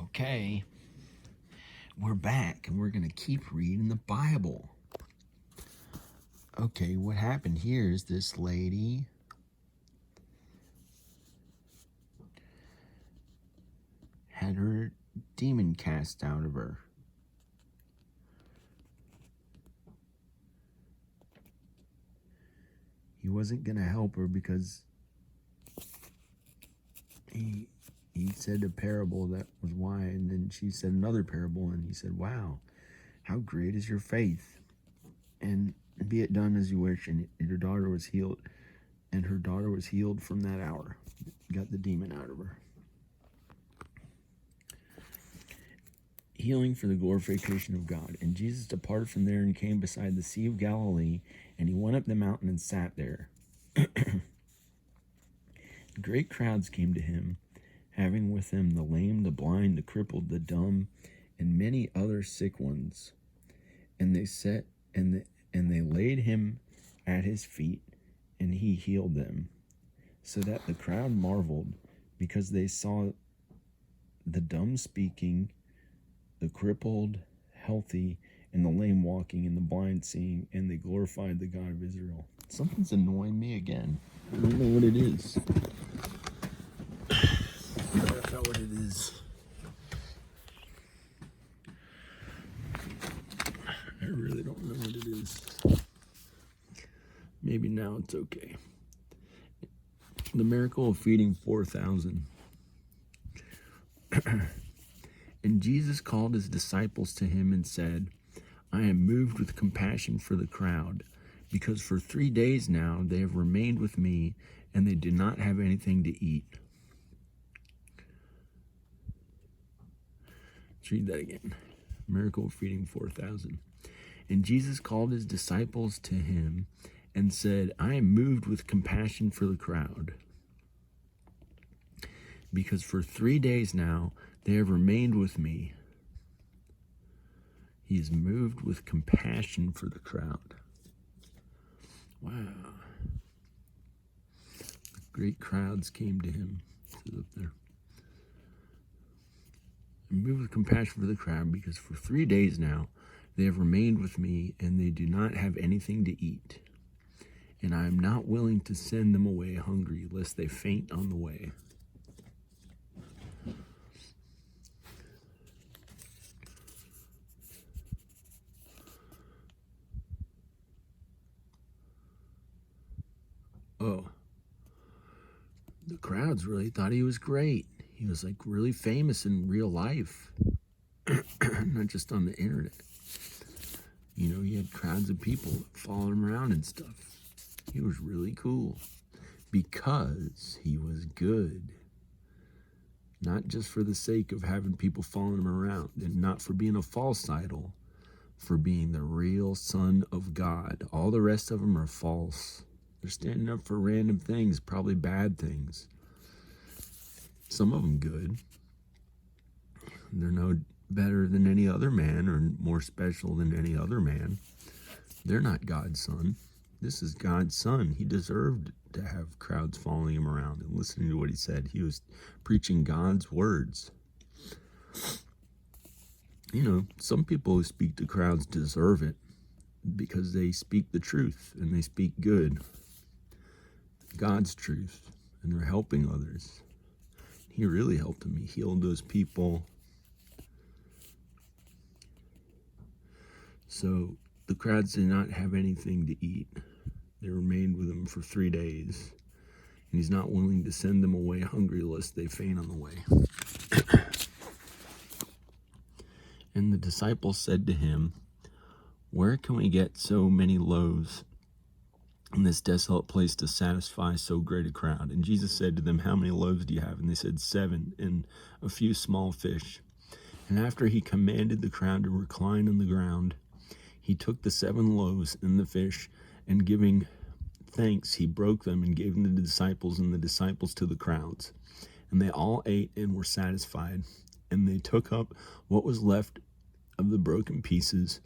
Okay, we're back and we're going to keep reading the Bible. Okay, what happened here is this lady had her demon cast out of her. He wasn't going to help her because he said a parable, that was why, and then she said another parable, and he said, wow, how great is your faith, and be it done as you wish. And your daughter was healed, and her daughter was healed from that hour. Got the demon out of her. Healing for the glorification of God. And Jesus departed from there and came beside the Sea of Galilee, and he went up the mountain and sat there. Great crowds came to him, having with him the lame, the blind, the crippled, the dumb, and many other sick ones. And they laid him at his feet, and he healed them, so that the crowd marveled, because they saw the dumb speaking, the crippled healthy, and the lame walking, and the blind seeing, and they glorified the God of Israel. Something's annoying me again. I don't know what it is. That's not what it is. I really don't know what it is. Maybe now it's okay. The miracle of feeding 4,000. And Jesus called his disciples to him and said, I am moved with compassion for the crowd, because for 3 days now they have remained with me, and they did not have anything to eat. Let's read that again. Miracle of feeding 4,000. And Jesus called his disciples to him and said, I am moved with compassion for the crowd, because for 3 days now they have remained with me. He is moved with compassion for the crowd. Wow. Great crowds came to him. It says up there. I'm moved with compassion for the crowd, because for 3 days now they have remained with me, and they do not have anything to eat. And I am not willing to send them away hungry, lest they faint on the way. Oh, the crowds really thought he was great. He was like really famous in real life, not just on the internet. You know, he had crowds of people following him around and stuff. He was really cool because he was good. Not just for the sake of having people following him around, and not for being a false idol, for being the real Son of God. All the rest of them are false. They're standing up for random things, probably bad things. Some of them good. They're no better than any other man, or more special than any other man. They're not God's son. This is God's son. He deserved to have crowds following him around and listening to what he said. He was preaching God's words. You know, some people who speak to crowds deserve it because they speak the truth and they speak good, God's truth, and they're helping others. He really helped them. He healed those people. So the crowds did not have anything to eat. They remained with him for 3 days. And he's not willing to send them away hungry lest they faint on the way. And the disciples said to him, where can we get so many loaves in this desolate place to satisfy so great a crowd? And Jesus said to them, how many loaves do you have? And they said, 7, and a few small fish. And after he commanded the crowd to recline on the ground, he took the 7 loaves and the fish, and giving thanks, he broke them and gave them to the disciples, and the disciples to the crowds. And they all ate and were satisfied. And they took up what was left of the broken pieces,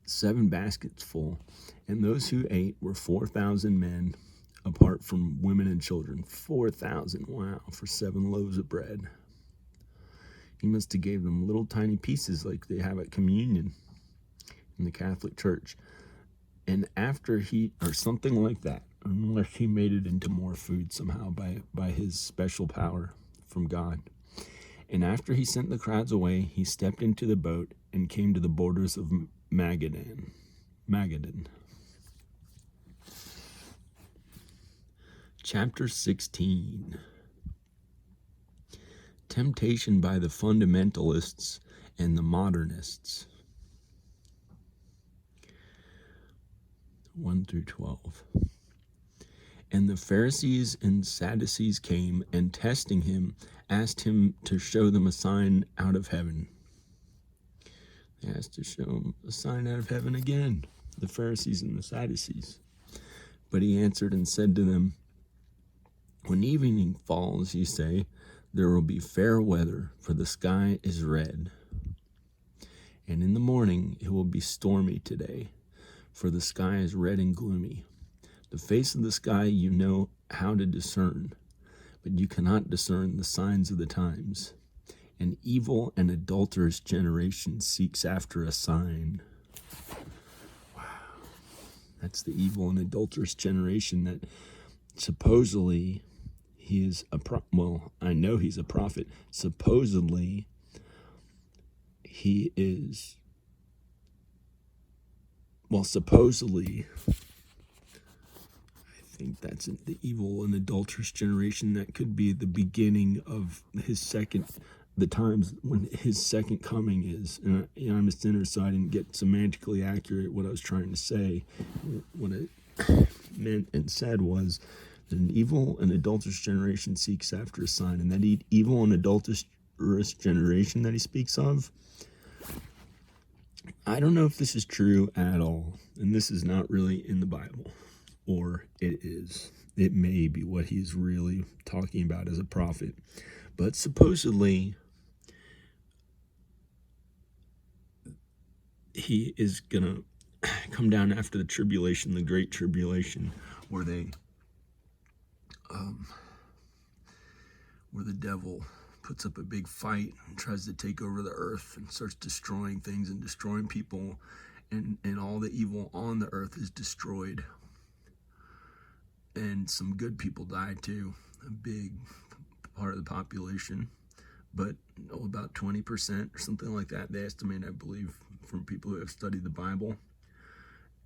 7 baskets full. And those who ate were 4,000 men, apart from women and children. 4,000, wow, for 7 loaves of bread. He must have gave them little tiny pieces like they have at communion in the Catholic Church. And after or something like that, unless he made it into more food somehow by his special power from God. And after he sent the crowds away, he stepped into the boat and came to the borders of Magadan. Chapter 16. Temptation by the fundamentalists and the modernists. 1 through 12. And the Pharisees and Sadducees came, and testing him, asked him to show them a sign out of heaven. They asked to show him a sign out of heaven again, the Pharisees and the Sadducees. But he answered and said to them, when evening falls, you say, there will be fair weather, for the sky is red. And in the morning it will be stormy today, for the sky is red and gloomy. The face of the sky you know how to discern, but you cannot discern the signs of the times. An evil and adulterous generation seeks after a sign. Wow. That's the evil and adulterous generation that supposedly he is I know he's a prophet. Supposedly he is, supposedly, I think that's the evil and adulterous generation that could be the beginning of the times when his second coming is. And I'm a sinner, so I didn't get semantically accurate what I was trying to say. What I meant and said was that an evil and adulterous generation seeks after a sign, and that evil and adulterous generation that he speaks of, I don't know if this is true at all, and this is not really in the Bible. Or it is. It may be what he's really talking about as a prophet. But supposedly, he is going to come down after the tribulation, the great tribulation, where the devil puts up a big fight and tries to take over the earth and starts destroying things and destroying people, and all the evil on the earth is destroyed. And some good people die too, a big part of the population, but about 20% or something like that, they estimate, I believe, from people who have studied the Bible.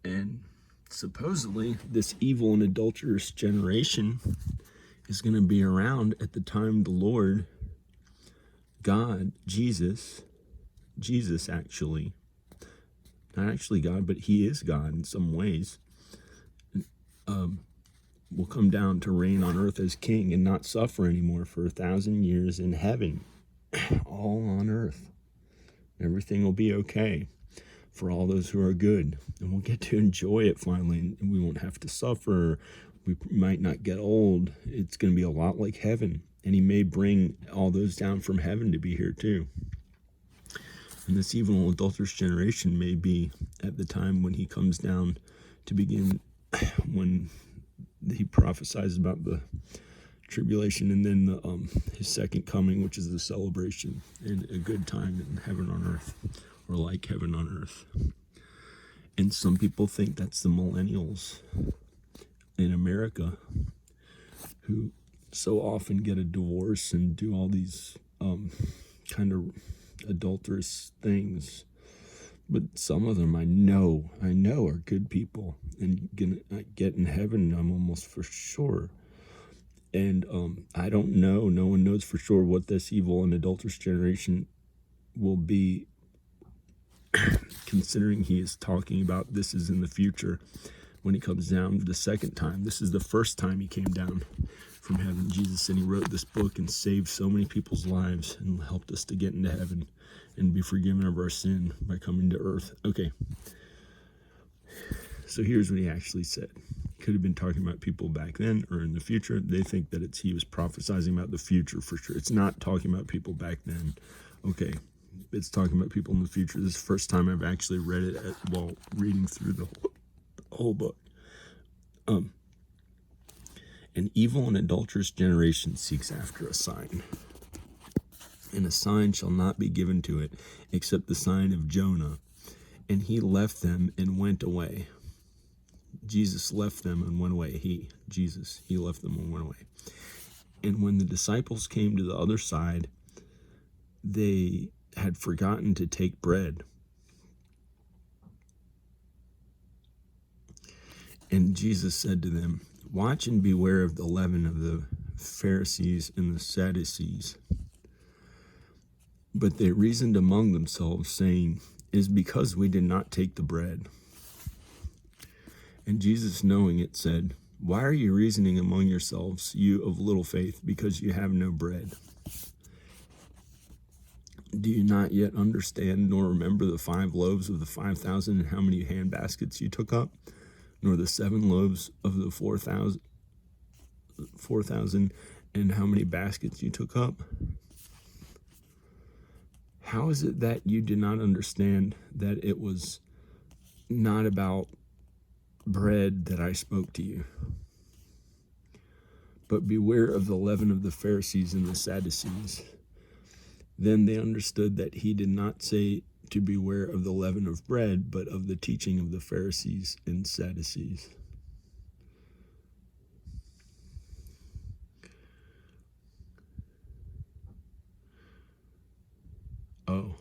And supposedly this evil and adulterous generation is going to be around at the time the Lord, God, Jesus actually, not actually God, but he is God in some ways, will come down to reign on earth as king and not suffer anymore for 1,000 years in heaven, all on earth. Everything will be okay for all those who are good, and we'll get to enjoy it finally, and we won't have to suffer. We might not get old. It's going to be a lot like heaven, and he may bring all those down from heaven to be here too. And this evil and adulterous generation may be at the time when he comes down to begin, when he prophesies about the tribulation, and then his second coming, which is the celebration and a good time in heaven on earth, or like heaven on earth. And some people think that's the millennials in America, who so often get a divorce and do all these kind of adulterous things. But some of them I know are good people and gonna get in heaven, I'm almost for sure. And I don't know, no one knows for sure what this evil and adulterous generation will be, considering he is talking about this is in the future when he comes down the second time. This is the first time he came down from heaven, Jesus, and he wrote this book and saved so many people's lives and helped us to get into heaven and be forgiven of our sin by coming to earth. Okay, so here's what he actually said. Could have been talking about people back then or in the future. They think that he was prophesying about the future for sure. It's not talking about people back then. Okay, it's talking about people in the future. This is the first time I've actually read it while reading through the whole book. An evil and adulterous generation seeks after a sign. and a sign shall not be given to it, except the sign of Jonah. And he left them and went away. Jesus left them and went away. He left them and went away. And when the disciples came to the other side, they had forgotten to take bread. And Jesus said to them, "Watch and beware of the leaven of the Pharisees and the Sadducees." But they reasoned among themselves, saying, "It is because we did not take the bread." And Jesus, knowing it, said, "Why are you reasoning among yourselves, you of little faith, because you have no bread? Do you not yet understand, nor remember the 5 loaves of the 5,000 and how many hand baskets you took up, nor the 7 loaves of the 4,000 and how many baskets you took up? How is it that you did not understand that it was not about bread that I spoke to you? But beware of the leaven of the Pharisees and the Sadducees." Then they understood that he did not say to beware of the leaven of bread, but of the teaching of the Pharisees and Sadducees. Oh,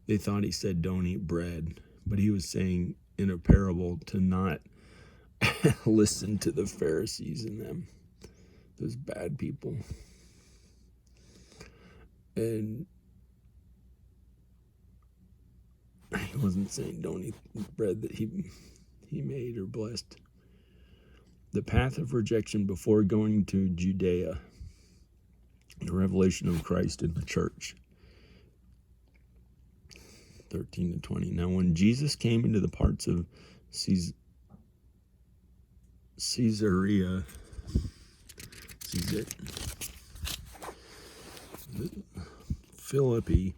they thought he said don't eat bread, but he was saying in a parable to not listen to the Pharisees and them, those bad people. And he wasn't saying don't eat bread that he made or blessed. The path of rejection before going to Judea, the revelation of Christ in the church. 13 to 20. Now when Jesus came into the parts of Caesarea Philippi,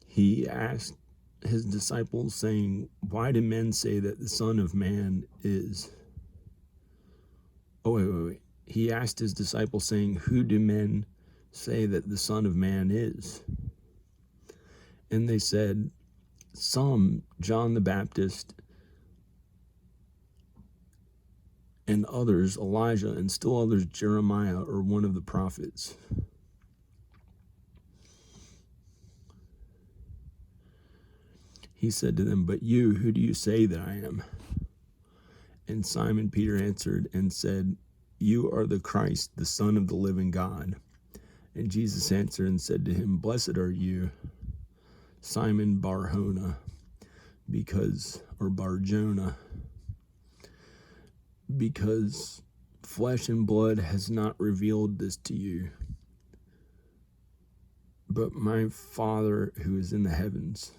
he asked his disciples, saying, "Why do men say that the Son of Man is..." Wait. He asked his disciples, saying, "Who do men say that the Son of Man is?" And they said, "Some, John the Baptist, and others, Elijah, and still others, Jeremiah, or one of the prophets." He said to them, "But you, who do you say that I am?" And Simon Peter answered and said, "You are the Christ, the Son of the living God." And Jesus answered and said to him, "Blessed are you, Simon Bar-Jonah, because flesh and blood has not revealed this to you, but my Father who is in the heavens.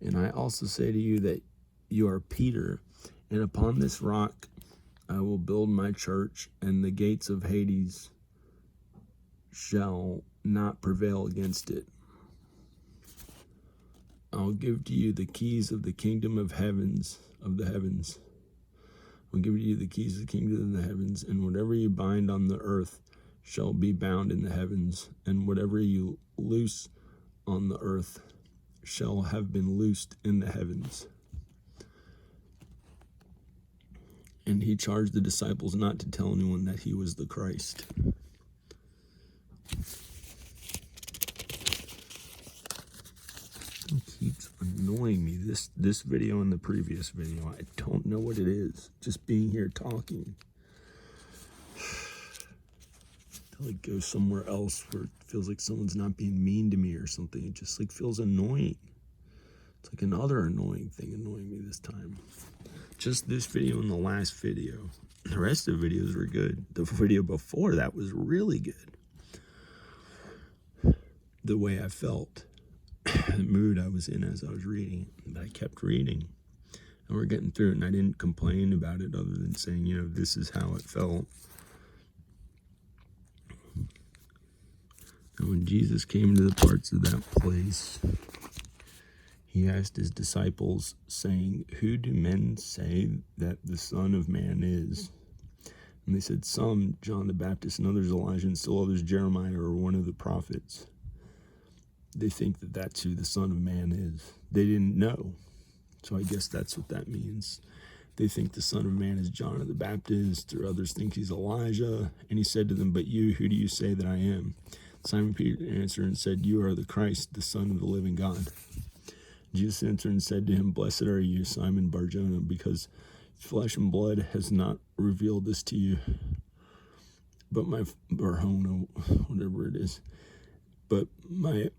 And I also say to you that you are Peter, and upon this rock I will build my church, and the gates of Hades shall not prevail against it. I'll give to you the keys of the kingdom of the heavens. I'll give you the keys of the kingdom of the heavens, and whatever you bind on the earth shall be bound in the heavens, and whatever you loose on the earth shall have been loosed in the heavens." And he charged the disciples not to tell anyone that he was the Christ. It keeps annoying me, this video and the previous video. I don't know what it is. Just being here talking. Until I go somewhere else where it feels like someone's not being mean to me or something. It just feels annoying. It's like another annoying thing annoying me this time. Just this video and the last video. The rest of the videos were good. The video before that was really good. The way I felt. The mood I was in as I was reading. But I kept reading. And we're getting through it, and I didn't complain about it other than saying, this is how it felt. And when Jesus came to the parts of that place, he asked his disciples, saying, "Who do men say that the Son of Man is?" And they said, some John the Baptist, and others Elijah, and still others Jeremiah or one of the prophets. They think that that's who the Son of Man is. They didn't know. So I guess that's what that means. They think the Son of Man is John the Baptist, or others think he's Elijah. And he said to them, but you, who do you say that I am? Simon Peter answered and said, you are the Christ, the Son of the living God. Jesus answered and said to him, blessed are you, Simon Bar-Jonah, because flesh and blood has not revealed this to you, but my Bar-Jonah, whatever it is, but my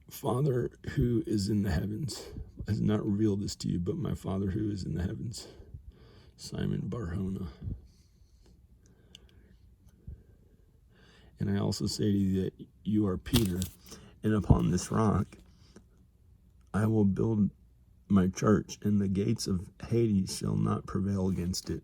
Father who is in the heavens has not revealed this to you, but my Father who is in the heavens. Simon Bar-Jonah. And I also say to you that you are Peter, and upon this rock I will build my church, and the gates of Hades shall not prevail against it.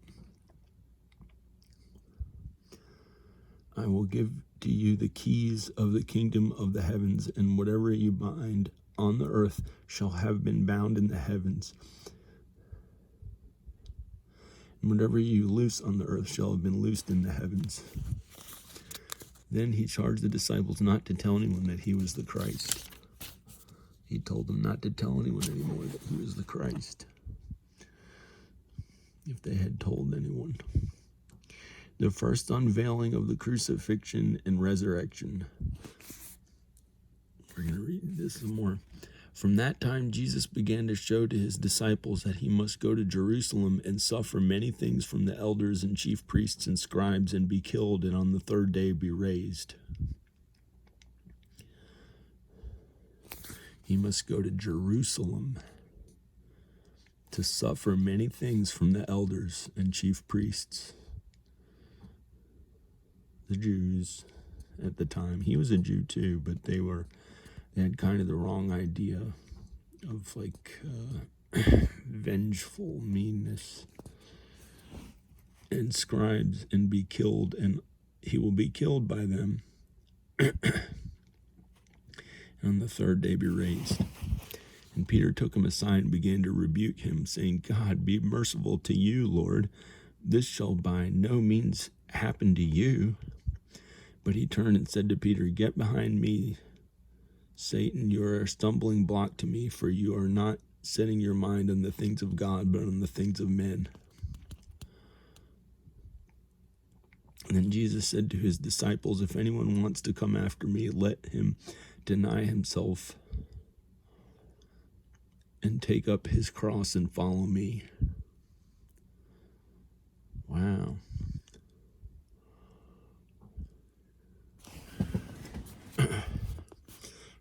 I will give to you the keys of the kingdom of the heavens, and whatever you bind on the earth shall have been bound in the heavens, and whatever you loose on the earth shall have been loosed in the heavens. Then he charged the disciples not to tell anyone that he was the Christ. He told them not to tell anyone anymore that he was the Christ, if they had told anyone. The first unveiling of the crucifixion and resurrection. We're going to read this some more. From that time, Jesus began to show to his disciples that he must go to Jerusalem and suffer many things from the elders and chief priests and scribes and be killed, and on the third day be raised. He must go to Jerusalem to suffer many things from the elders and chief priests, the Jews at the time. He was a Jew too, but they had kind of the wrong idea of vengeful meanness. And scribes, and be killed, and he will be killed by them. On the third day be raised. And Peter took him aside and began to rebuke him, saying, God, be merciful to you, Lord. This shall by no means happen to you. But he turned and said to Peter, get behind me, Satan, you are a stumbling block to me, for you are not setting your mind on the things of God, but on the things of men. And then Jesus said to his disciples, if anyone wants to come after me, let him deny himself and take up his cross and follow me. Wow.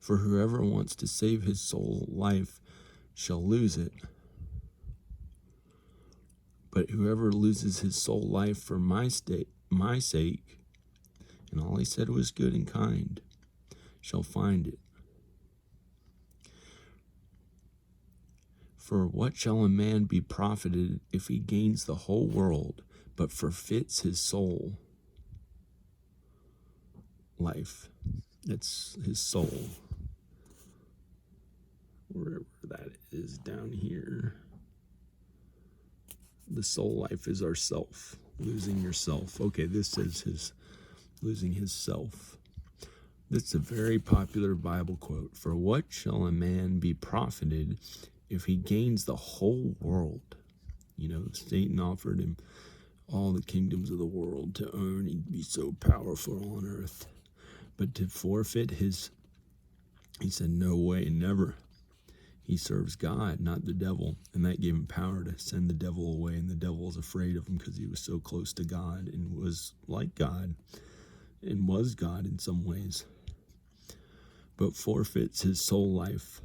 For whoever wants to save his soul life shall lose it. But whoever loses his soul life for my sake, and all he said was good and kind, shall find it. For what shall a man be profited if he gains the whole world, but forfeits his soul life? That's his soul. Wherever that is down here. The soul life is our self. Losing yourself. Okay, this says his losing his self. This is a very popular Bible quote. For what shall a man be profited if he gains the whole world? You know, Satan offered him all the kingdoms of the world to own. He'd be so powerful on earth. But to forfeit his, he said, no way, never. He serves God, not the devil. And that gave him power to send the devil away. And the devil was afraid of him because he was so close to God and was like God and was God in some ways. But forfeits his soul life.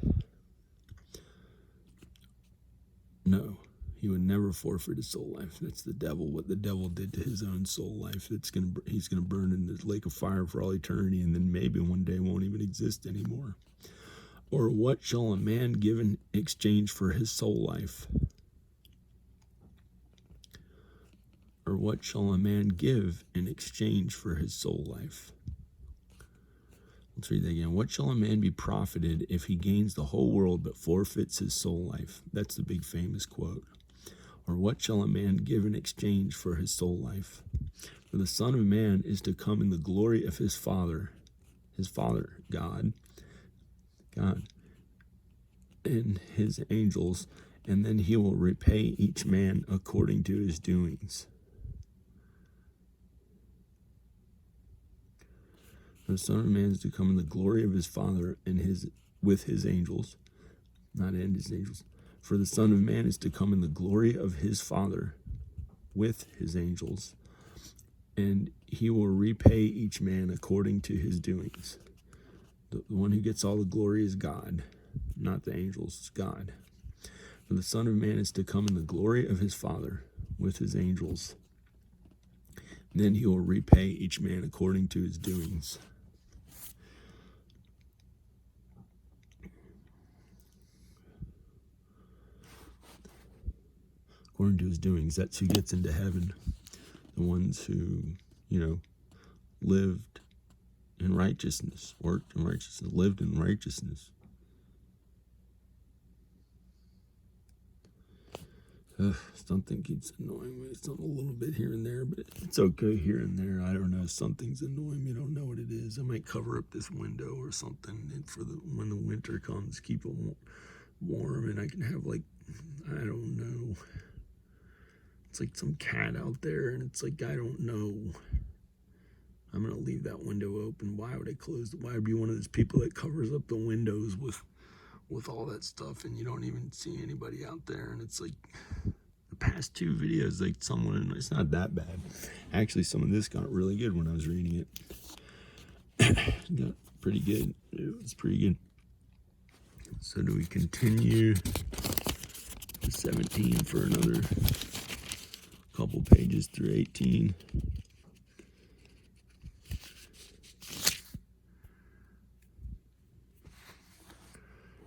No, he would never forfeit his soul life. That's the devil. What the devil did to his own soul life. He's gonna burn in the lake of fire for all eternity, and then maybe one day won't even exist anymore. Or what shall a man give in exchange for his soul life? Or what shall a man give in exchange for his soul life? Let's read that again. What shall a man be profited if he gains the whole world but forfeits his soul life? That's the big famous quote. Or what shall a man give in exchange for his soul life? For the Son of Man is to come in the glory of his Father, God, and his angels, and then he will repay each man according to his doings. For the Son of Man is to come in the glory of his Father and with his angels, not and his angels. For the Son of Man is to come in the glory of his Father with his angels, and he will repay each man according to his doings. The one who gets all the glory is God, not the angels, it's God. For the Son of Man is to come in the glory of his Father with his angels. Then he will repay each man according to his doings. According to his doings, that's who gets into heaven. The ones who, lived in righteousness, worked in righteousness, lived in righteousness. Something keeps annoying me. Something a little bit here and there, but it's okay here and there. I don't know. Something's annoying me. I don't know what it is. I might cover up this window or something, and when the winter comes, keep it warm, and I can have I don't know. It's like some cat out there, and it's like I don't know. I'm gonna leave that window open. Why would I close it? Why would I be one of those people that covers up the windows with all that stuff, and you don't even see anybody out there? And it's like the past two videos, it's not that bad. Actually, some of this got really good when I was reading it. Got pretty good. It was pretty good. So do we continue to 17 for another couple pages through 18?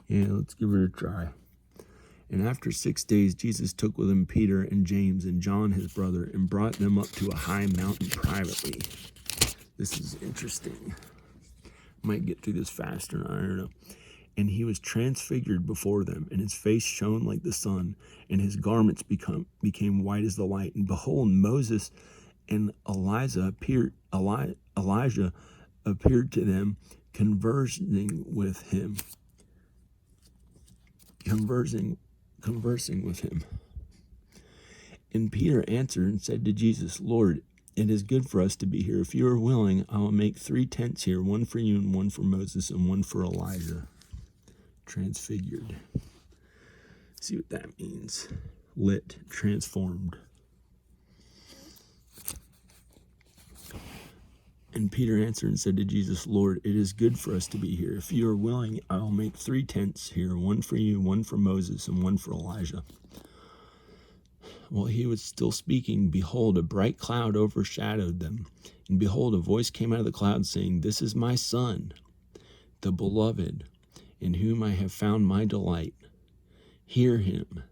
Yeah, let's give it a try. And after 6 days, Jesus took with him Peter and James and John, his brother, and brought them up to a high mountain privately. This is interesting. Might get through this faster, I don't know. And he was transfigured before them, and his face shone like the sun, and his garments became white as the light. And behold, Moses and Elijah appeared to them, conversing with him. And Peter answered and said to Jesus, Lord, it is good for us to be here. If you are willing, I will make 3 tents here, one for you and one for Moses and one for Elijah. Transfigured. See what that means. Lit, transformed. And Peter answered and said to Jesus, Lord, it is good for us to be here. If you are willing, I will make 3 tents here, one for you, one for Moses, and one for Elijah. While he was still speaking, behold, a bright cloud overshadowed them. And behold, a voice came out of the cloud saying, This is my Son, the beloved, in whom I have found my delight. Hear him.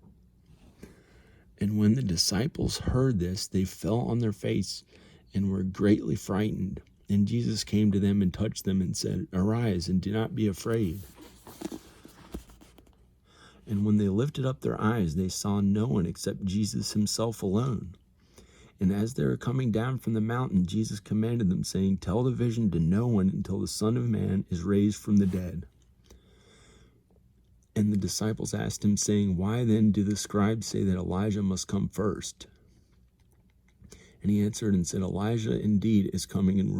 And when the disciples heard this, they fell on their face and were greatly frightened. And Jesus came to them and touched them and said, Arise and do not be afraid. And when they lifted up their eyes, they saw no one except Jesus himself alone. And as they were coming down from the mountain, Jesus commanded them, saying, Tell the vision to no one until the Son of Man is raised from the dead. And the disciples asked him, saying, Why then do the scribes say that Elijah must come first? And he answered and said, Elijah indeed is coming and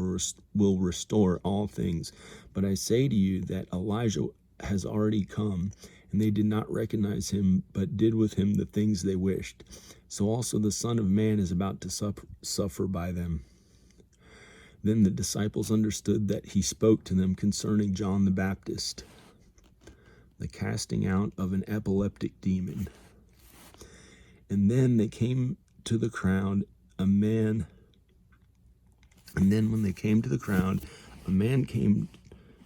will restore all things. But I say to you that Elijah has already come, and they did not recognize him, but did with him the things they wished. So also the Son of Man is about to suffer by them. Then the disciples understood that he spoke to them concerning John the Baptist, the casting out of an epileptic demon. And then they came to the crowd, when they came to the crowd, a man came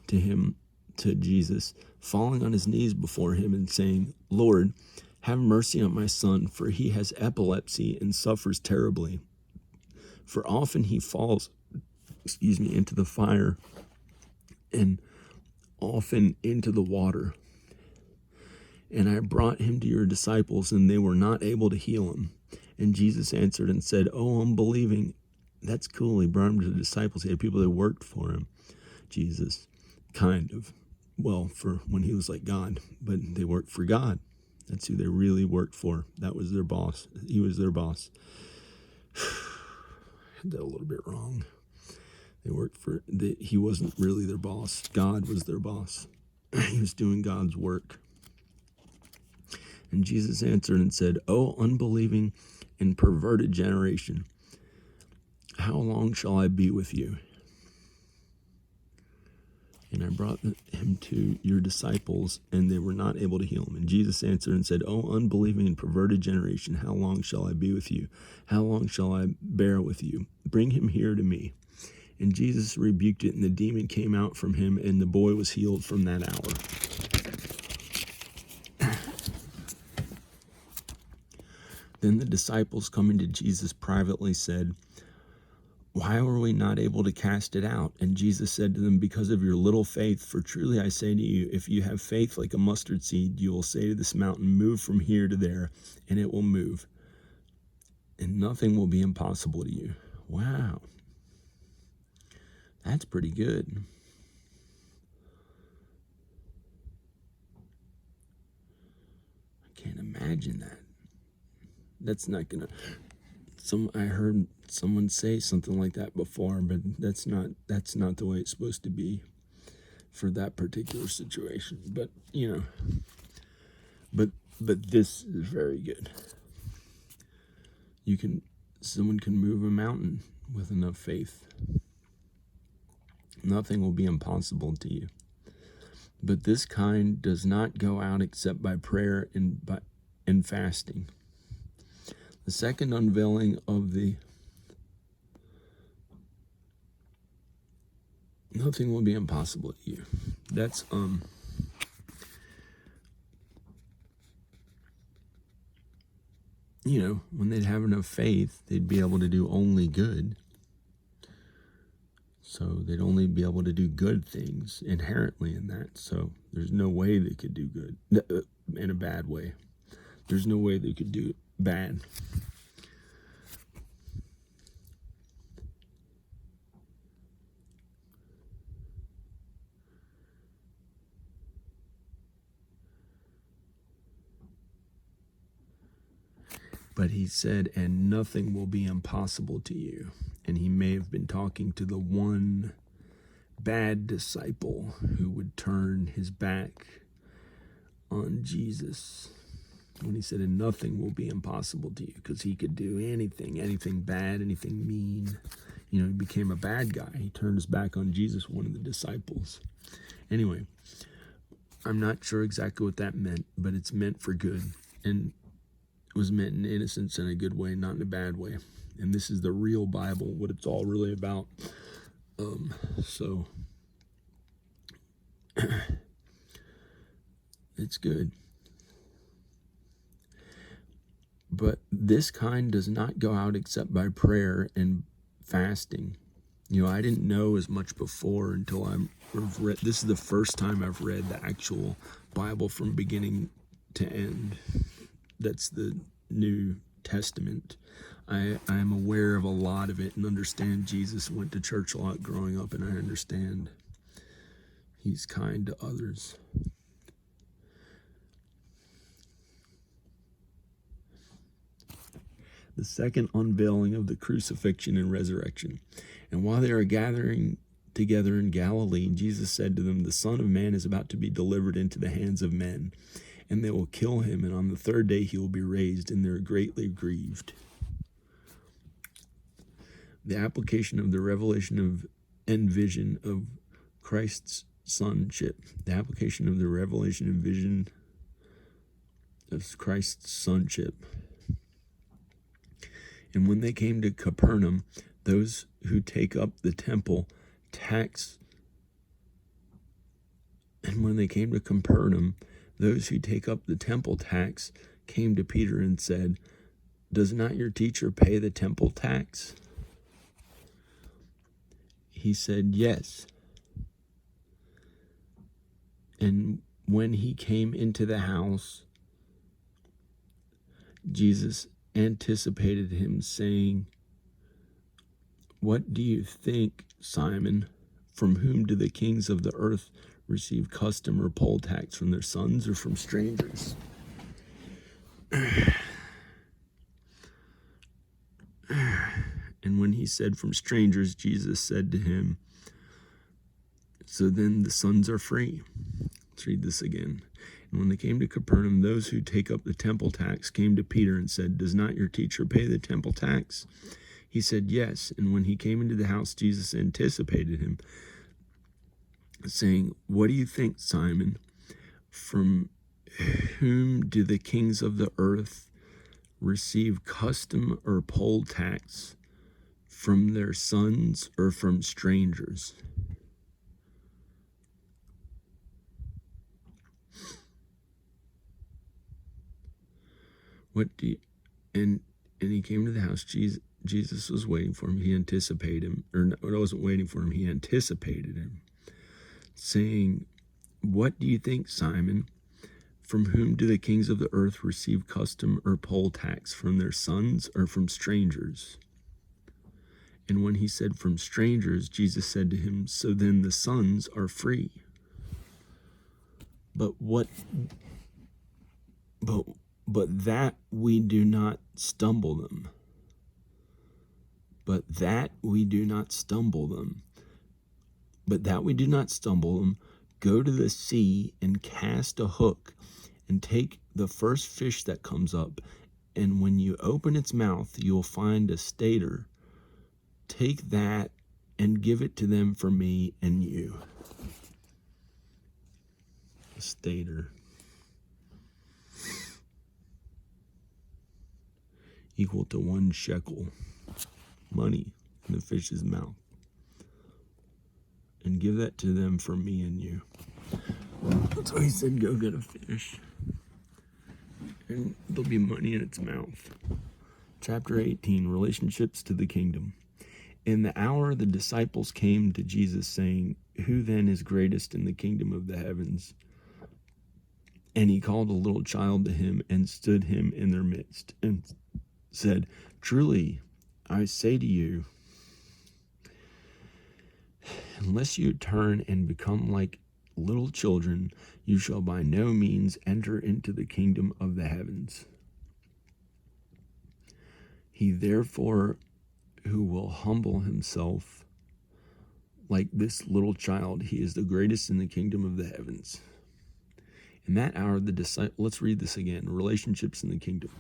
to Jesus, falling on his knees before him and saying, Lord, have mercy on my son, for he has epilepsy and suffers terribly. For often he falls, into the fire and often into the water. And I brought him to your disciples, and they were not able to heal him. And Jesus answered and said, oh, unbelieving. That's cool. He brought him to the disciples. He had people that worked for him. Jesus, kind of. Well, for when he was like God, but they worked for God. That's who they really worked for. That was their boss. He was their boss. I had that a little bit wrong. They worked for, he wasn't really their boss. God was their boss. He was doing God's work. And Jesus answered and said, oh, unbelieving and perverted generation, how long shall I be with you? And I brought him to your disciples, and they were not able to heal him. And Jesus answered and said, oh, unbelieving and perverted generation, how long shall I be with you? How long shall I bear with you? Bring him here to me. And Jesus rebuked it, and the demon came out from him, and the boy was healed from that hour. Then the disciples, coming to Jesus privately, said, why were we not able to cast it out? And Jesus said to them, because of your little faith. For truly I say to you, if you have faith like a mustard seed, you will say to this mountain, move from here to there, and it will move. And nothing will be impossible to you. Wow. That's pretty good. I can't imagine that. That's not gonna... I heard someone say something like that before, but that's not the way it's supposed to be for that particular situation. But but this is very good. Someone can move a mountain with enough faith. Nothing will be impossible to you. But this kind does not go out except by prayer and fasting. The second unveiling of the nothing will be impossible to you. That's when they'd have enough faith, they'd be able to do only good. So they'd only be able to do good things inherently in that. So there's no way they could do good in a bad way. There's no way they could do bad. But he said, and nothing will be impossible to you. And he may have been talking to the one bad disciple who would turn his back on Jesus. When he said, and nothing will be impossible to you, because he could do anything bad, anything mean. He became a bad guy. He turned his back on Jesus, one of the disciples. Anyway, I'm not sure exactly what that meant, but it's meant for good. And it was meant in innocence in a good way, not in a bad way. And this is the real Bible, what it's all really about. So it's good. But this kind does not go out except by prayer and fasting. I didn't know as much before until I've read. This is the first time I've read the actual Bible from beginning to end. That's the New Testament. I am aware of a lot of it and understand Jesus went to church a lot growing up, and I understand he's kind to others. The second unveiling of the crucifixion and resurrection. And while they are gathering together in Galilee, Jesus said to them, the Son of Man is about to be delivered into the hands of men, and they will kill him, and on the third day he will be raised, and they're greatly grieved. The application of the revelation of and vision of Christ's sonship. The application of the revelation and vision of Christ's sonship. And when they came to Capernaum, those who take up the temple tax. And when they came to Capernaum, those who take up the temple tax came to Peter and said, does not your teacher pay the temple tax? He said, yes. And when he came into the house, Jesus anticipated him, saying, "What do you think, Simon? From whom do the kings of the earth receive custom or poll tax, from their sons or from strangers?" And when he said from strangers, Jesus said to him, "So then the sons are free." Let's read this again. "And when they came to Capernaum, those who take up the temple tax came to Peter and said, 'Does not your teacher pay the temple tax?' He said, 'Yes.' And when he came into the house, Jesus anticipated him, saying, 'What do you think, Simon? From whom do the kings of the earth receive custom or poll tax, from their sons or from strangers?'" What do you, and he came to the house. Jesus was waiting for him. He anticipated him, or no, it wasn't waiting for him. He anticipated him, saying, "What do you think, Simon? From whom do the kings of the earth receive custom or poll tax, from their sons or from strangers?" And when he said from strangers, Jesus said to him, "So then the sons are free. But that we do not stumble them. But that we do not stumble them. Go to the sea and cast a hook and take the first fish that comes up. And when you open its mouth, you'll find a stater. Take that and give it to them for me and you." A stater equal to 1 shekel money in the fish's mouth. "And give that to them for me and you." So he said, "Go get a fish, and there'll be money in its mouth." Chapter 18, Relationships to the Kingdom. In the hour the disciples came to Jesus, saying, "Who then is greatest in the kingdom of the heavens?" And he called a little child to him and stood him in their midst and said, "Truly, I say to you, unless you turn and become like little children, you shall by no means enter into the kingdom of the heavens. He therefore who will humble himself like this little child, he is the greatest in the kingdom of the heavens." In that hour, let's read this again. Relationships in the kingdom.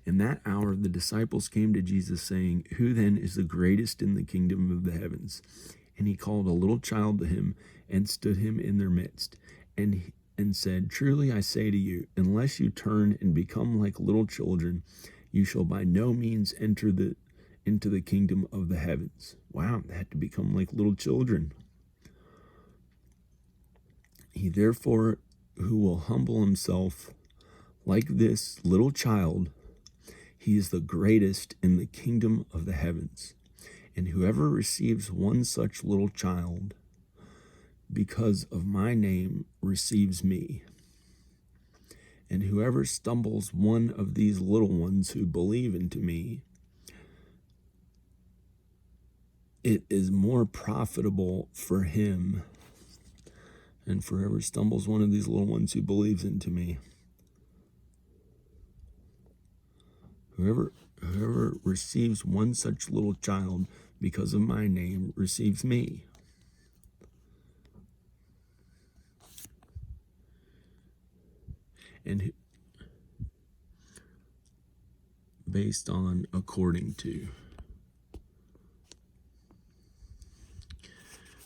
In that hour, the disciples came to Jesus, saying, "Who then is the greatest in the kingdom of the heavens?" And he called a little child to him and stood him in their midst, and said, "Truly I say to you, unless you turn and become like little children, you shall by no means enter into the kingdom of the heavens." Wow, they had to become like little children. "He therefore who will humble himself like this little child, he is the greatest in the kingdom of the heavens. And whoever receives one such little child because of my name receives me. And whoever stumbles one of these little ones who believe into me, it is more profitable for him. And for whoever stumbles one of these little ones who believes into me, whoever receives one such little child because of my name receives me." And based on according to.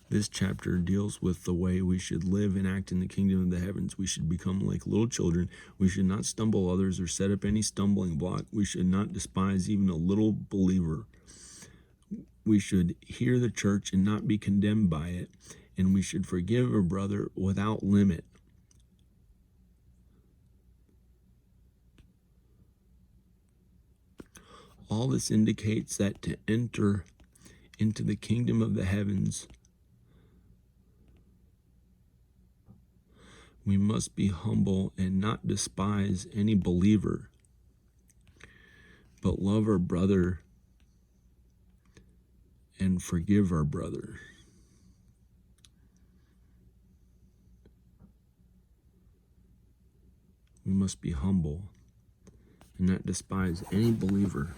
This chapter deals with the way we should live and act in the kingdom of the heavens. We should become like little children. We should not stumble others or set up any stumbling block. We should not despise even a little believer. We should hear the church and not be condemned by it. And we should forgive a brother without limit. All this indicates that to enter into the kingdom of the heavens, We must be humble and not despise any believer, but love our brother and forgive our brother. We must be humble and not despise any believer.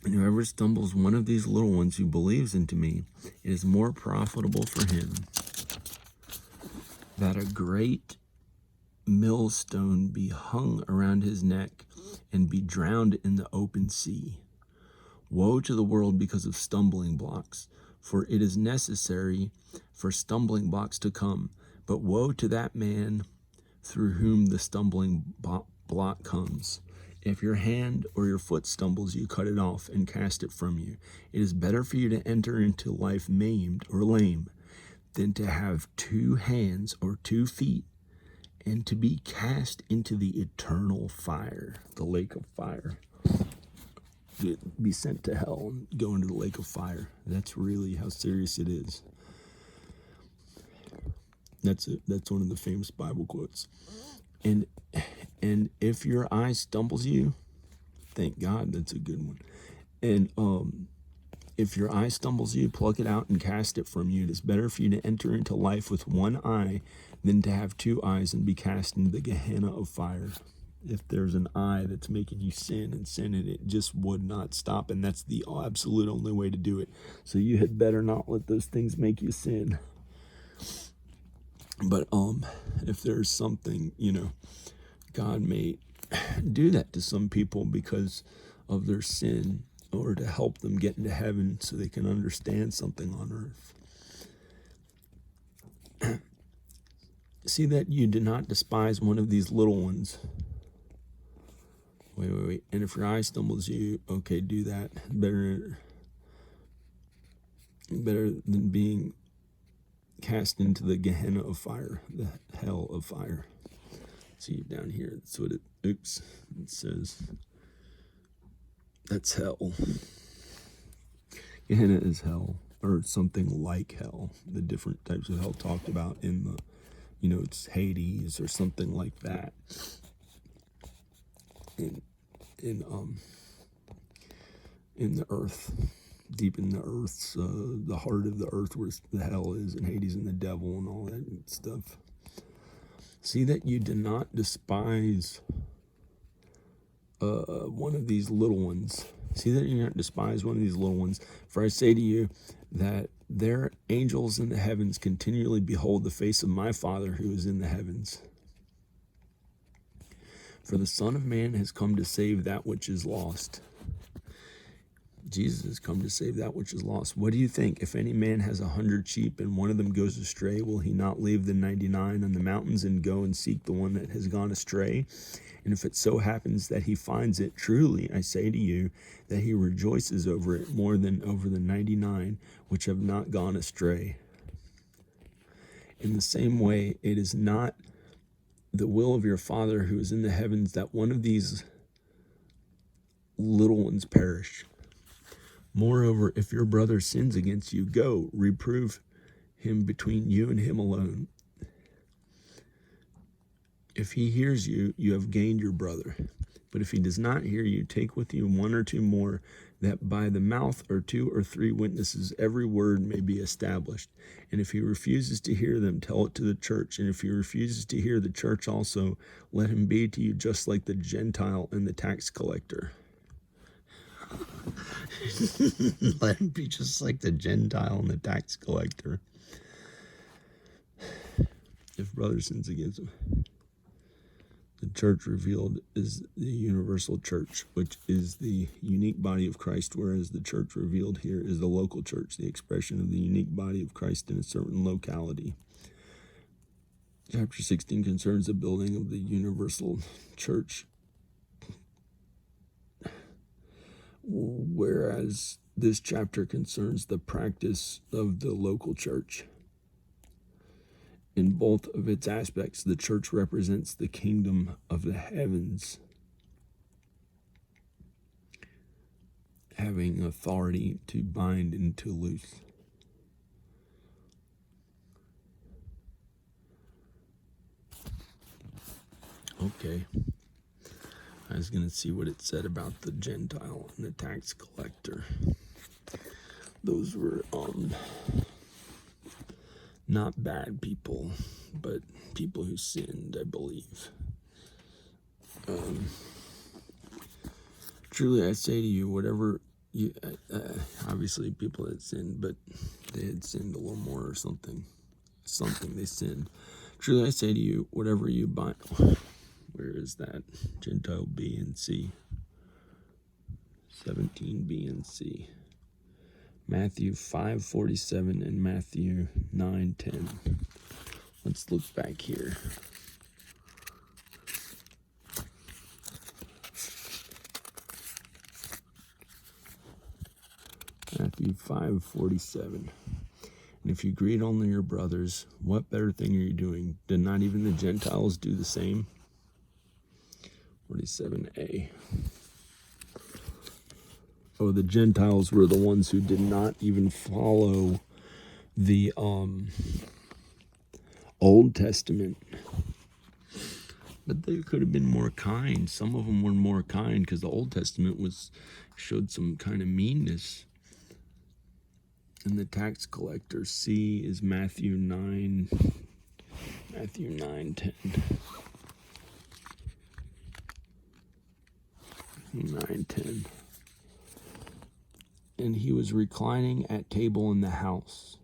And whoever stumbles one of these little ones who believes into me, it is more profitable for him that a great millstone be hung around his neck and be drowned in the open sea. Woe to the world because of stumbling blocks, for it is necessary for stumbling blocks to come, but woe to that man through whom the stumbling block comes. If your hand or your foot stumbles, you cut it off and cast it from you. It is better for you to enter into life maimed or lame than to have 2 hands or 2 feet and to be cast into the eternal fire, the lake of fire. Be sent to hell and go into the lake of fire. That's really how serious it is. That's it. That's one of the famous Bible quotes. And if your eye stumbles you, thank God, that's a good one. And if your eye stumbles you, pluck it out and cast it from you. It is better for you to enter into life with 1 eye than to have 2 eyes and be cast into the Gehenna of fire. If there's an eye that's making you sin, and it just would not stop, and that's the absolute only way to do it. So you had better not let those things make you sin. But if there's something, God may do that to some people because of their sin, or to help them get into heaven so they can understand something on earth. See that you do not despise one of these little ones. Wait. And if your eye stumbles you, okay, do that. Better than being cast into the Gehenna of fire, the hell of fire. See down here, that's what it says. That's hell. Gehenna is hell, or something like hell. The different types of hell talked about in the, it's Hades or something like that. In the earth, deep in the earth's, the heart of the earth where the hell is, and Hades and the devil and all that stuff. See that you do not despise one of these little ones. See that you do not despise one of these little ones. For I say to you that their angels in the heavens continually behold the face of my Father who is in the heavens. For the Son of Man has come to save that which is lost. Jesus has come to save that which is lost. What do you think? If any man has 100 sheep and one of them goes astray, will he not leave the 99 on the mountains and go and seek the one that has gone astray? And if it so happens that he finds it, truly I say to you that he rejoices over it more than over the 99 which have not gone astray. In the same way, it is not the will of your Father who is in the heavens that one of these little ones perish. Moreover, if your brother sins against you, go, reprove him between you and him alone. If he hears you, you have gained your brother. But if he does not hear you, take with you 1 or 2 more, that by the mouth of 2 or 3 witnesses every word may be established. And if he refuses to hear them, tell it to the church. And if he refuses to hear the church also, let him be to you just like the Gentile and the tax collector. Let him be just like the Gentile and the tax collector. If brother sins against him. The church revealed is the universal church, which is the unique body of Christ, whereas the church revealed here is the local church, the expression of the unique body of Christ in a certain locality. Chapter 16 concerns the building of the universal church, whereas this chapter concerns the practice of the local church. In both of its aspects, the church represents the kingdom of the heavens, having authority to bind and to loose. Okay. I was going to see what it said about the Gentile and the tax collector. Those were not bad people, but people who sinned, I believe. Truly I say to you, whatever you, obviously people had sinned, but they had sinned a little more or something. Something they sinned. Truly I say to you, whatever you bind. Where is that? Gentile B and C. 17b and C. Matthew 5:47 and Matthew 9:10. Let's look back here. Matthew 5:47. And if you greet only your brothers, what better thing are you doing? Did not even the Gentiles do the same? 47a. Oh, the Gentiles were the ones who did not even follow the Old Testament. But they could have been more kind. Some of them were more kind because the Old Testament showed some kind of meanness. And the tax collector, C, is Matthew 9:10. 9:10. And he was reclining at table in the house.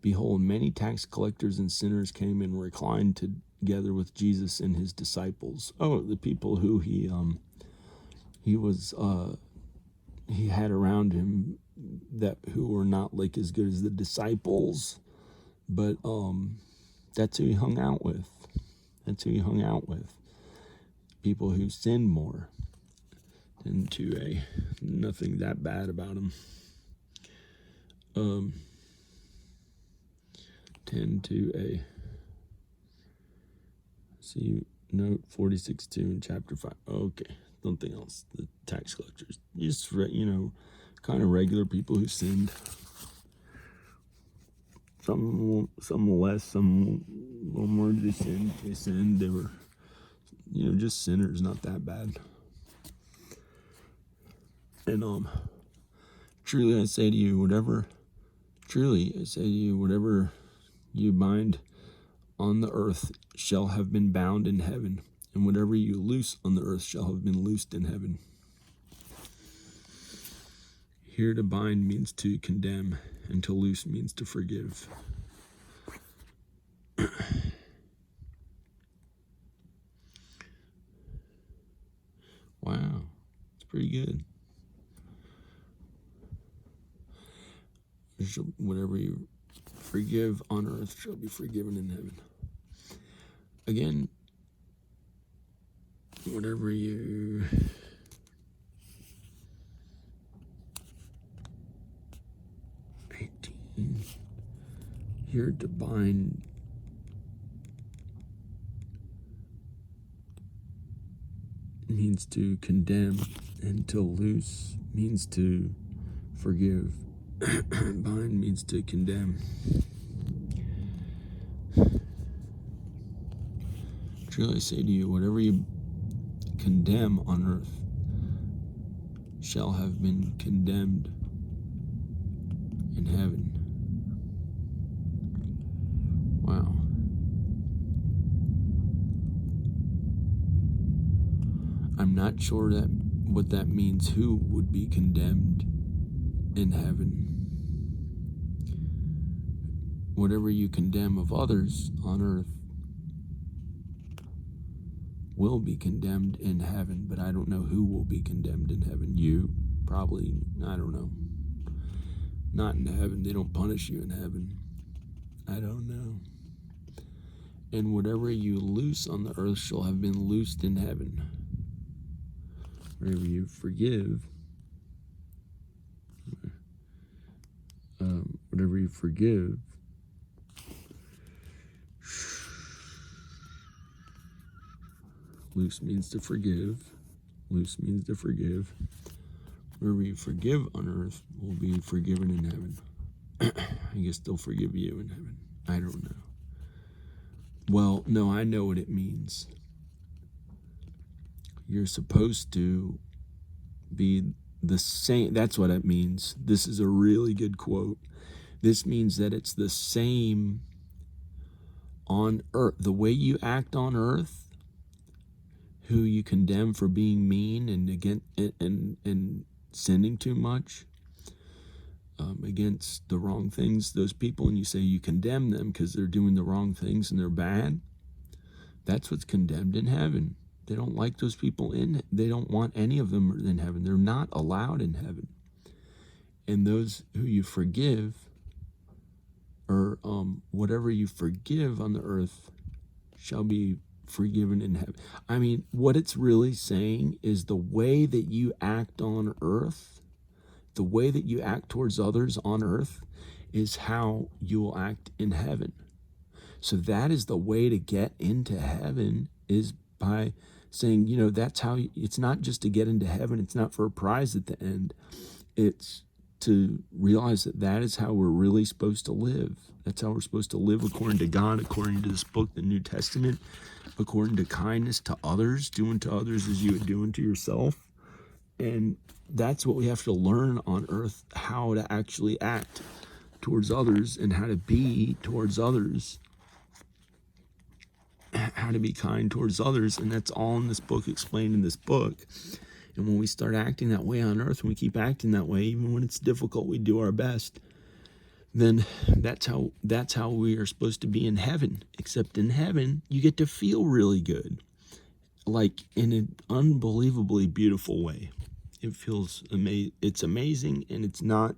Behold, many tax collectors and sinners came and reclined together with Jesus and his disciples. Oh, the people who he had around him who were not like as good as the disciples, but that's who he hung out with. People who sinned more. Nothing that bad about them. 10:2a. See note 46:2 in chapter 5. Okay, something else. The tax collectors, just kind of regular people who sinned. Some less, some a little more. They sinned. They were, just sinners. Not that bad. And truly I say to you, whatever you bind on the earth shall have been bound in heaven, and whatever you loose on the earth shall have been loosed in heaven. Here to bind means to condemn, and to loose means to forgive. Wow, it's pretty good. Whatever you forgive on earth shall be forgiven in heaven. Again, whatever you here to bind means to condemn, and to loose means to forgive. Bind means to condemn. Truly I say to you, whatever you condemn on earth shall have been condemned in heaven. Wow. I'm not sure what that means. Who would be condemned in heaven? Whatever you condemn of others on earth will be condemned in heaven, but I don't know who will be condemned in heaven. You, probably, I don't know. Not in heaven. They don't punish you in heaven. I don't know. And whatever you loose on the earth shall have been loosed in heaven. Whatever you forgive, loose means to forgive. Wherever you forgive on earth will be forgiven in heaven. I guess they'll forgive you in heaven. I don't know. Well, no, I know what it means. You're supposed to be the same. That's what it means. This is a really good quote. This means that it's the same on earth. The way you act on earth, who you condemn for being mean and sinning too much, against the wrong things, those people, and you say you condemn them because they're doing the wrong things and they're bad, that's what's condemned in heaven. They don't like those people they don't want any of them in heaven. They're not allowed in heaven. And those who you forgive, or whatever you forgive on the earth shall be forgiven in heaven. I mean, what it's really saying is the way that you act on earth, the way that you act towards others on earth is how you will act in heaven. So that is the way to get into heaven, is by saying, that's how it's not just to get into heaven. It's not for a prize at the end. It's to realize that is how we're really supposed to live. That's how we're supposed to live according to God, according to this book, the New Testament, according to kindness to others, doing to others as you would do unto yourself. And that's what we have to learn on earth, how to actually act towards others and how to be towards others, how to be kind towards others. And that's all in this book, explained in this book. And when we start acting that way on earth, when we keep acting that way, even when it's difficult, we do our best, then that's how we are supposed to be in heaven. Except in heaven, you get to feel really good, like in an unbelievably beautiful way. It feels it's amazing, and it's not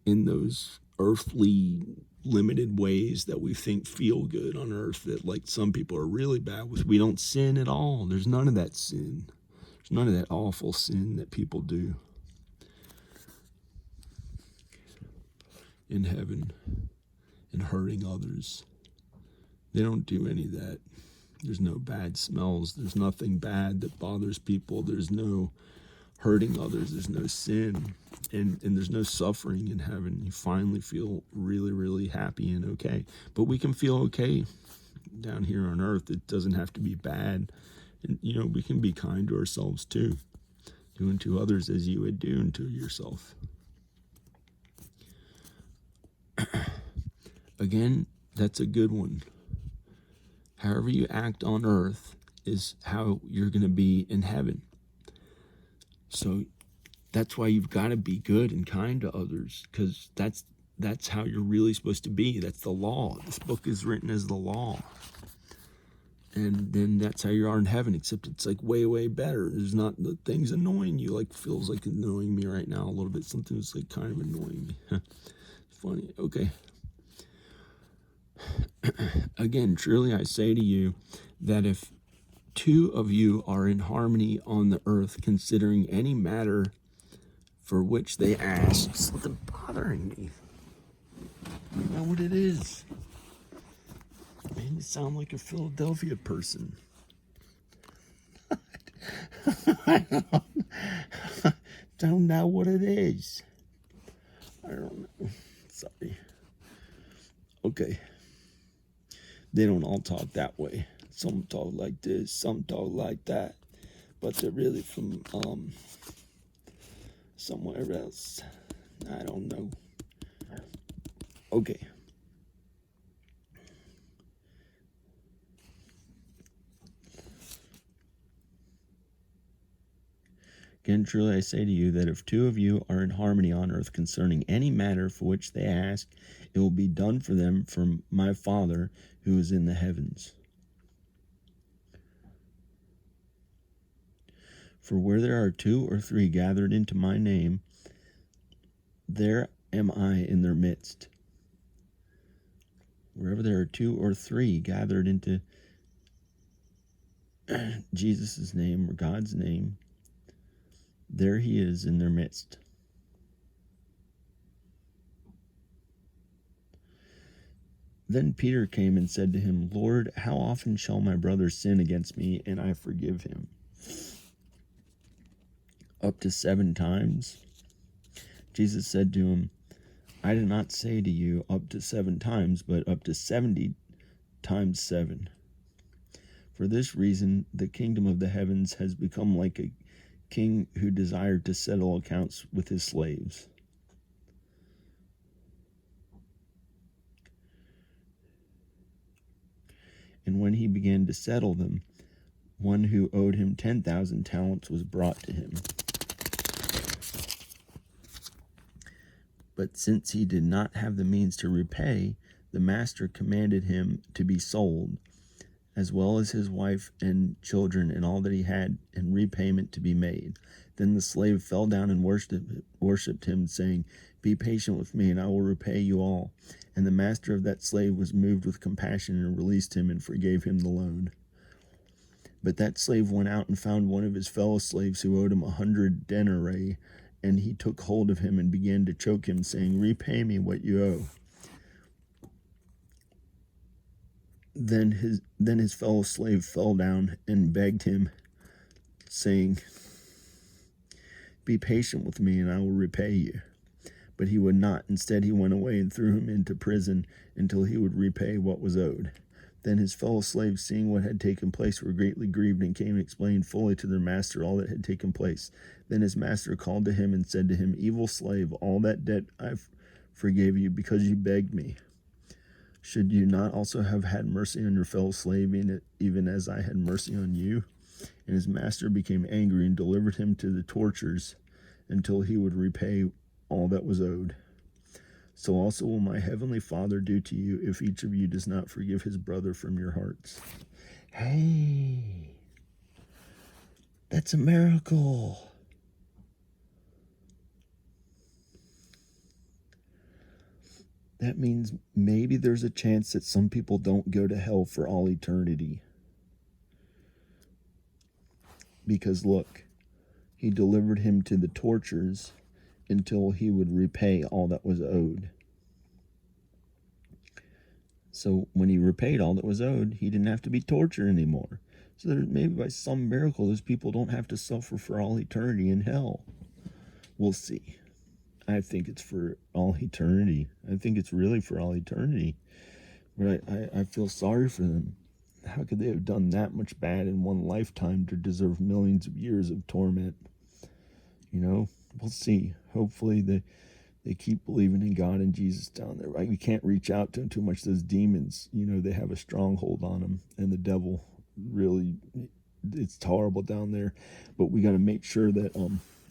in those earthly limited ways that we think feel good on earth, that like some people are really bad with. We don't sin at all. There's none of that sin. There's none of that awful sin that people do in heaven and hurting others. They don't do any of that. There's no bad smells. There's nothing bad that bothers people. There's no hurting others. There's no sin. And there's no suffering in heaven. You finally feel really, really happy and okay. But we can feel okay down here on earth. It doesn't have to be bad. And, we can be kind to ourselves too. Do unto others as you would do unto yourself. Again, that's a good one. However you act on earth is how you're going to be in heaven. So that's why you've got to be good and kind to others, because that's how you're really supposed to be. That's the law. This book is written as the law. And then that's how you are in heaven, except it's like way, way better. There's not the things annoying you, like feels like annoying me right now a little bit. Something that's like kind of annoying me. It's funny. Okay. Again, truly I say to you that if two of you are in harmony on the earth, considering any matter for which they ask, something bothering me. I don't know what it is. Man, you sound like a Philadelphia person. I don't know what it is. I don't know. Sorry. Okay. They don't all talk that way. Some talk like this, some talk like that. But they're really from somewhere else. I don't know. Okay. Again, truly I say to you that if two of you are in harmony on earth concerning any matter for which they ask, it will be done for them from my Father who is in the heavens. For where there are 2 or 3 gathered into my name, there am I in their midst. Wherever there are 2 or 3 gathered into Jesus' name or God's name, there he is in their midst. Then Peter came and said to him, Lord, how often shall my brother sin against me and I forgive him? Up to 7 times? Jesus said to him, I did not say to you up to 7 times, but up to 70 times 7. For this reason, the kingdom of the heavens has become like a king who desired to settle accounts with his slaves. And when he began to settle them, one who owed him 10,000 talents was brought to him. But since he did not have the means to repay, the master commanded him to be sold, as well as his wife and children and all that he had, and repayment to be made. Then the slave fell down and worshipped him, saying, "Be patient with me, and I will repay you all." And the master of that slave was moved with compassion and released him and forgave him the loan. But that slave went out and found one of his fellow slaves who owed him 100 denarii, and he took hold of him and began to choke him, saying, "Repay me what you owe." Then his fellow slave fell down and begged him, saying, "Be patient with me, and I will repay you." But he would not. Instead, he went away and threw him into prison until he would repay what was owed. Then his fellow slaves, seeing what had taken place, were greatly grieved and came and explained fully to their master all that had taken place. Then his master called to him and said to him, "Evil slave, all that debt I forgave you because you begged me. Should you not also have had mercy on your fellow slave, even as I had mercy on you?" And his master became angry and delivered him to the torturers until he would repay all that was owed. So also will my heavenly Father do to you if each of you does not forgive his brother from your hearts. Hey, that's a miracle. That means maybe there's a chance that some people don't go to hell for all eternity. Because look, he delivered him to the torturers until he would repay all that was owed. So when he repaid all that was owed, he didn't have to be tortured anymore. So that maybe by some miracle, those people don't have to suffer for all eternity in hell. We'll see. I think it's for all eternity. I think it's really for all eternity. But I feel sorry for them. How could they have done that much bad in one lifetime to deserve millions of years of torment? You know, we'll see. Hopefully they keep believing in God and Jesus down there. Right? We can't reach out to them too much. Those demons, you know, they have a stronghold on them. And the devil really, it's horrible down there. But we got to make sure that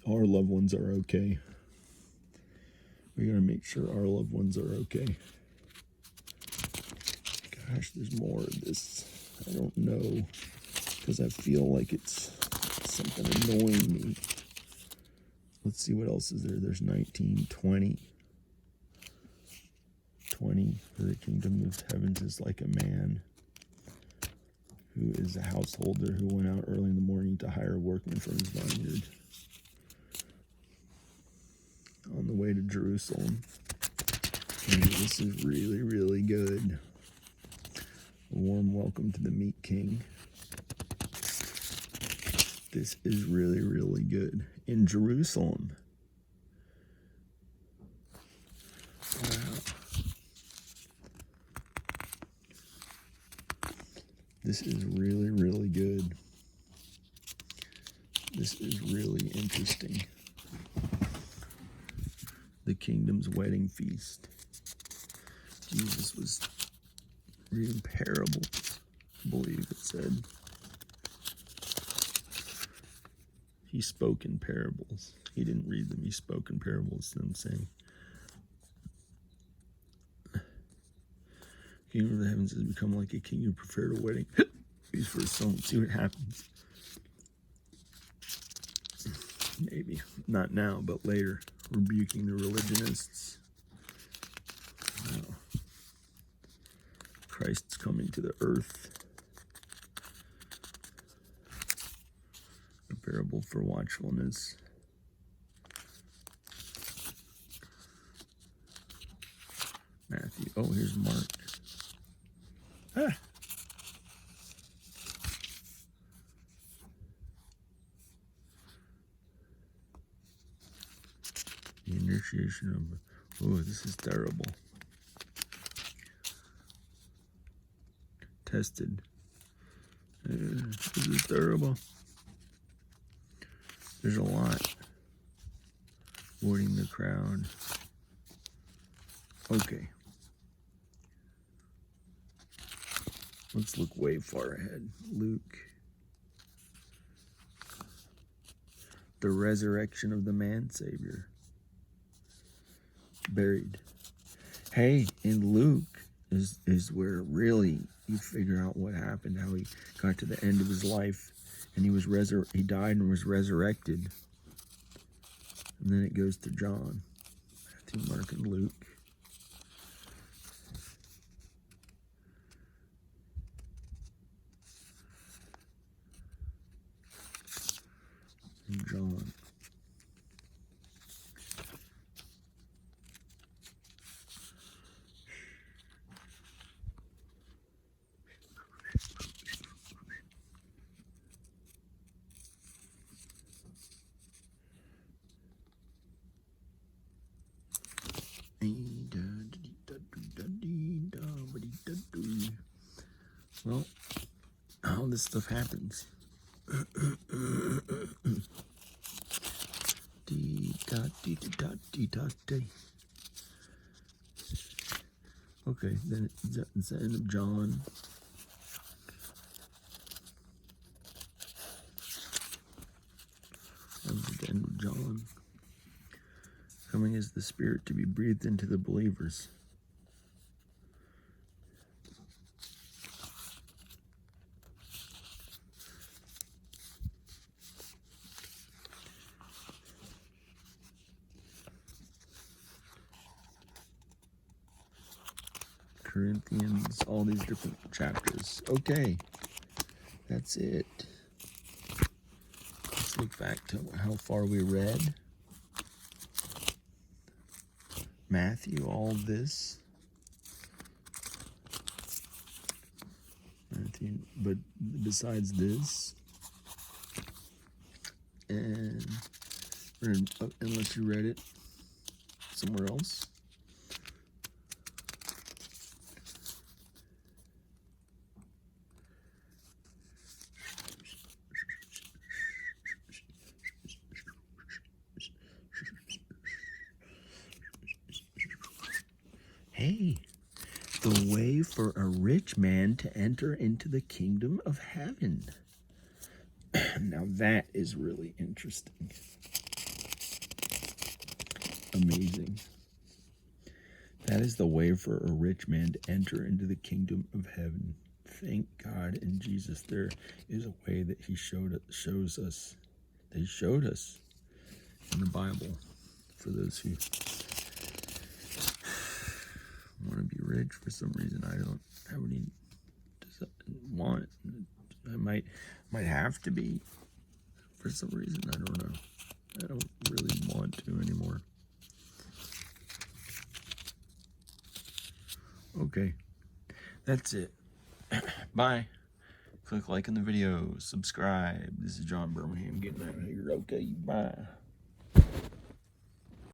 our loved ones are okay. We got to make sure our loved ones are okay. Gosh, there's more of this. I don't know. Because I feel like it's something annoying me. Let's see what else is there. There's 19, 20. 20. For the kingdom of heavens is like a man who is a householder who went out early in the morning to hire a workman from his vineyard. On the way to Jerusalem. And this is really, really good. A warm welcome to the meat king. This is really, really good. In Jerusalem. Wow. This is really, really good. This is really interesting. The kingdom's wedding feast. Jesus was reading parables, I believe it said. He spoke in parables. He didn't read them. He spoke in parables, them saying, "Kingdom of the heavens has become like a king who prepared a wedding feast for his son." See what happens. Maybe. Not now, but later. Rebuking the religionists. Wow. Christ's coming to the earth. A parable for watchfulness. Matthew. Oh, here's Mark. Ah. The initiation of... Oh, this is terrible. Tested. This is terrible. There's a lot. Avoiding the crowd. Okay. Let's look way far ahead. Luke. The resurrection of the man-savior. Buried. Hey, in Luke is where really you figure out what happened, how he got to the end of his life, and he died and was resurrected. And then it goes to John, Matthew, Mark, and Luke. And John. Well, how this stuff happens. Okay, then it's the end of John. That was the end of John. Coming is the Spirit to be breathed into the believers. Corinthians, all these different chapters. Okay, that's it. Let's look back to how far we read. Matthew, all this. Matthew, but besides this, and unless you read it somewhere else. Hey, the way for a rich man to enter into the kingdom of heaven. Now that is really interesting. Amazing. That is the way for a rich man to enter into the kingdom of heaven. Thank God in Jesus there is a way that he shows us. They showed us in the Bible for those who want to be rich for some reason. I don't have any want. I might have to be for some reason. I don't know. I don't really want to anymore. Okay, that's it. Bye. Click like in the video. Subscribe. This is John Birmingham getting out of here. Okay, bye.